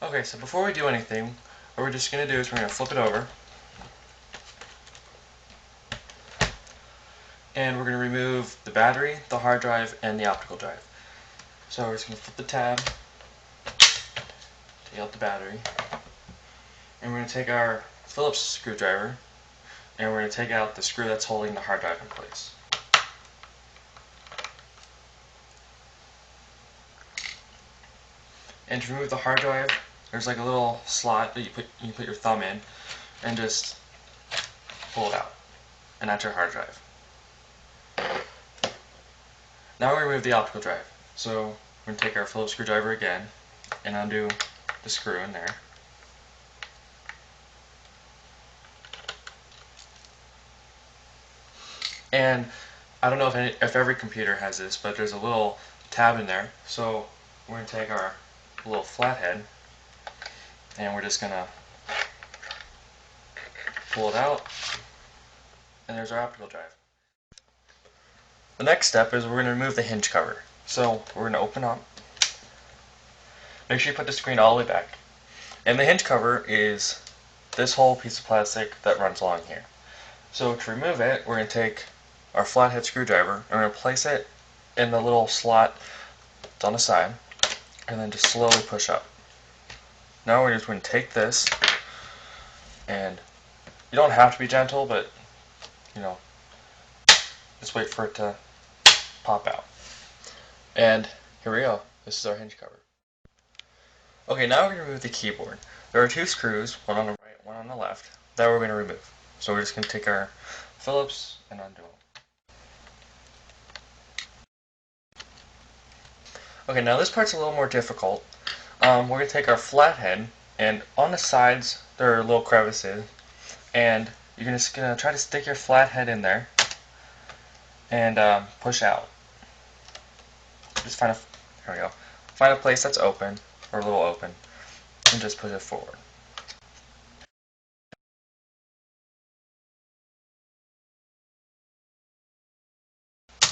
Okay, so before we do anything, what we're just going to do is we're going to flip it over. And we're going to remove the battery, the hard drive, and the optical drive. So we're just going to flip the tab, take out the battery, and we're going to take our Phillips screwdriver, and we're going to take out the screw that's holding the hard drive in place. And to remove the hard drive, there's like a little slot that you put your thumb in, and just pull it out. And that's your hard drive. Now we remove the optical drive. So we're going to take our Phillips screwdriver again and undo the screw in there. And I don't know if every computer has this, but there's a little tab in there. So we're going to take our little flathead and we're just going to pull it out, and there's our optical drive. The next step is we're going to remove the hinge cover. So we're going to open up. Make sure you put the screen all the way back. And the hinge cover is this whole piece of plastic that runs along here. So to remove it, we're going to take our flathead screwdriver and we're going to place it in the little slot that's on the side, and then just slowly push up. Now we're just going to take this, and you don't have to be gentle, but just wait for it to pop out. And here we go. This is our hinge cover. Okay, now we're going to remove the keyboard. There are two screws, one on the right, one on the left, that we're going to remove. So we're just going to take our Phillips and undo them. Okay, now this part's a little more difficult. We're going to take our flathead, and on the sides there are little crevices, and you're just going to try to stick your flathead in there and push out. Just here we go. Find a place that's open, or a little open, and just push it forward.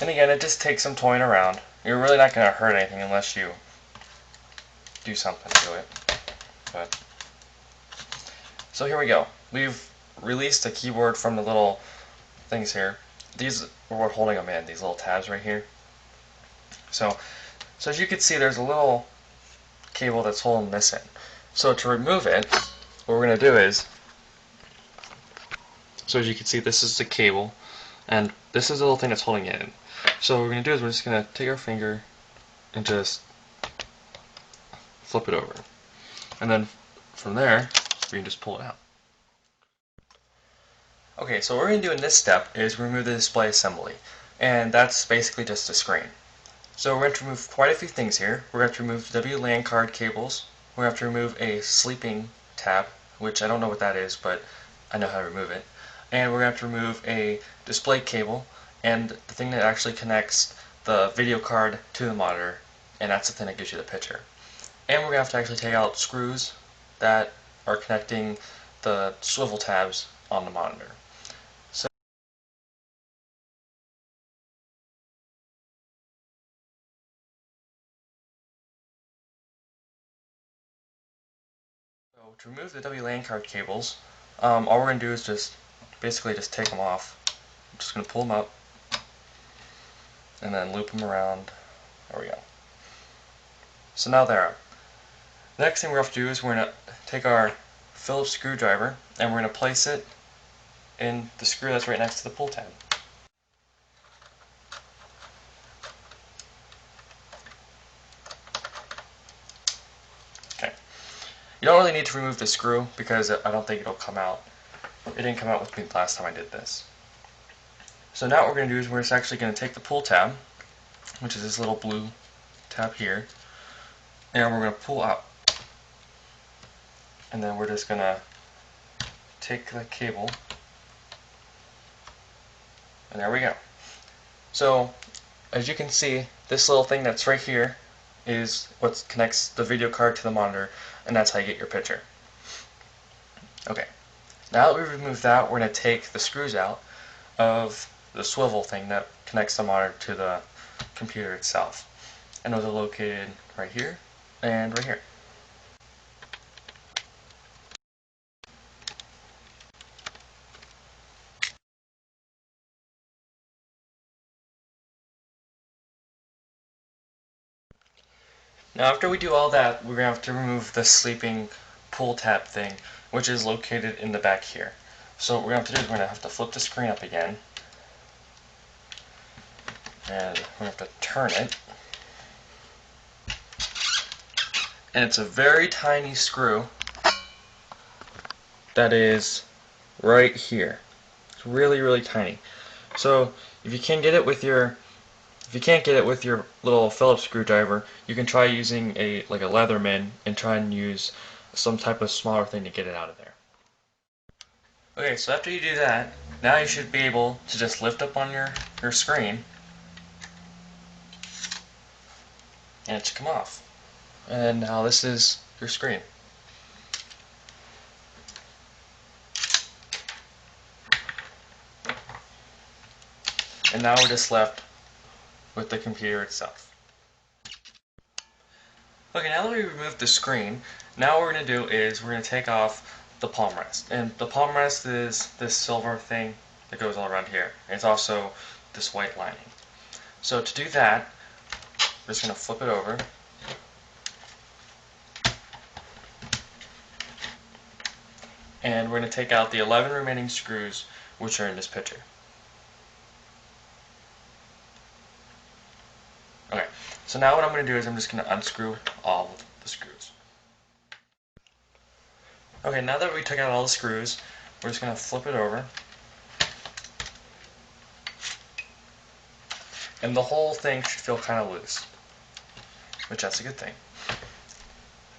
And again, it just takes some toying around. You're really not going to hurt anything unless you do something to it. So here we go. We've released the keyboard from the little things here. These are what holding them in, these little tabs right here. So as you can see, there's a little cable that's holding this in. So to remove it, what we're going to do is, so as you can see, this is the cable, and this is the little thing that's holding it in. So what we're going to do is we're just going to take our finger and just flip it over. And then from there, we can just pull it out. Okay, so what we're going to do in this step is remove the display assembly. And that's basically just a screen. So we're going to remove quite a few things here. We're going to remove WLAN card cables. We're going to have to remove a sleeping tab, which I don't know what that is, but I know how to remove it. And we're going to have to remove a display cable and the thing that actually connects the video card to the monitor, and that's the thing that gives you the picture. And we're going to have to actually take out screws that are connecting the swivel tabs on the monitor. So to remove the WLAN card cables, all we're going to do is just basically take them off. I'm just going to pull them up and then loop them around. There we go. So now they're up. The next thing we're going to do is we're going to take our Phillips screwdriver and we're going to place it in the screw that's right next to the pull tab. Okay. You don't really need to remove the screw because I don't think it'll come out. It didn't come out with me last time I did this. So now what we're going to do is we're just actually going to take the pull tab, which is this little blue tab here, and we're going to pull out. And then we're just going to take the cable, and there we go. So as you can see, this little thing that's right here is what connects the video card to the monitor, and that's how you get your picture. Okay, now that we've removed that, we're going to take the screws out of the swivel thing that connects the monitor to the computer itself. And those are located right here and right here. Now after we do all that, we're going to have to remove the sleeping pull tab thing, which is located in the back here. So what we're going to have to do is we're going to have to flip the screen up again, and we're going to have to turn it. And it's a very tiny screw that is right here. It's really, really tiny. So if you can't get it with your little Phillips screwdriver, you can try using a Leatherman and try and use some type of smaller thing to get it out of there. Okay, so after you do that, now you should be able to just lift up on your screen and it should come off. And now this is your screen. And now we're just left with the computer itself. Okay, now that we removed the screen, now what we're going to do is we're going to take off the palm rest. And the palm rest is this silver thing that goes all around here. And it's also this white lining. So to do that, we're just going to flip it over. And we're going to take out the 11 remaining screws which are in this picture. Okay, so now what I'm going to do is I'm just going to unscrew all of the screws. Okay, now that we took out all the screws, we're just going to flip it over. And the whole thing should feel kind of loose, which that's a good thing.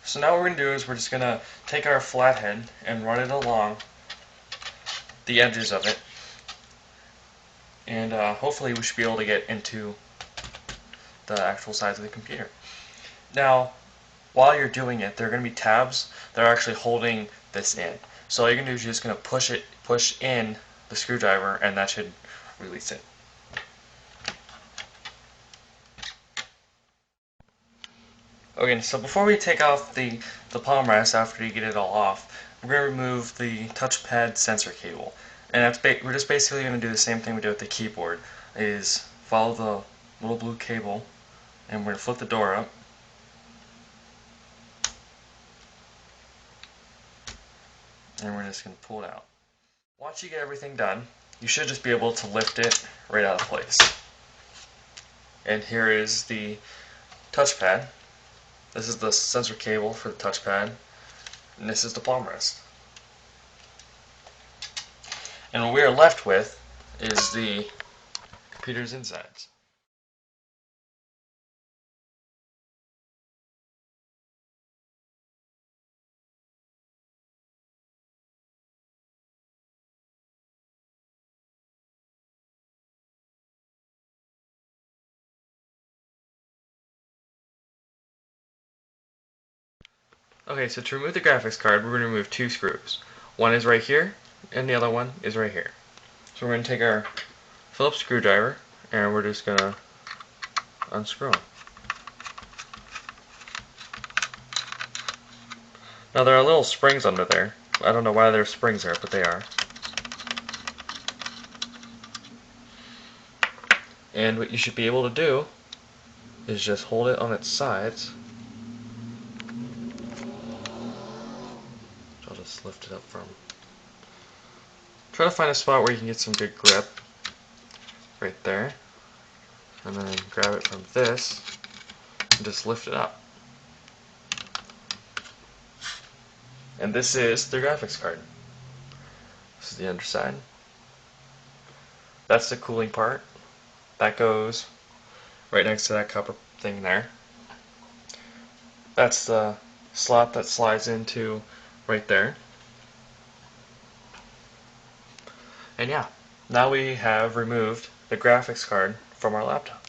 So now what we're going to do is we're just going to take our flathead and run it along the edges of it. And hopefully we should be able to get into the actual sides of the computer. Now, while you're doing it, there are going to be tabs that are actually holding this in. So all you're going to do is you're just going to push in the screwdriver, and that should release it. Okay, so before we take off the palm rest after you get it all off, we're going to remove the touchpad sensor cable. And we're just basically going to do the same thing we did with the keyboard, is follow the little blue cable, and we're going to flip the door up. And we're just going to pull it out. Once you get everything done, you should just be able to lift it right out of place. And here is the touchpad. This is the sensor cable for the touchpad, and this is the palm rest. And what we are left with is the computer's insides. Okay, so to remove the graphics card, we're going to remove two screws. One is right here, and the other one is right here. So we're going to take our Phillips screwdriver, and we're just going to unscrew them. Now there are little springs under there. I don't know why there's springs there, but they are. And what you should be able to do is just hold it on its sides. I'll just lift it up from. Try to find a spot where you can get some good grip. Right there. And then grab it from this and just lift it up. And this is the graphics card. This is the underside. That's the cooling part. That goes right next to that copper thing there. That's the slot that slides into right there. And yeah, now we have removed the graphics card from our laptop.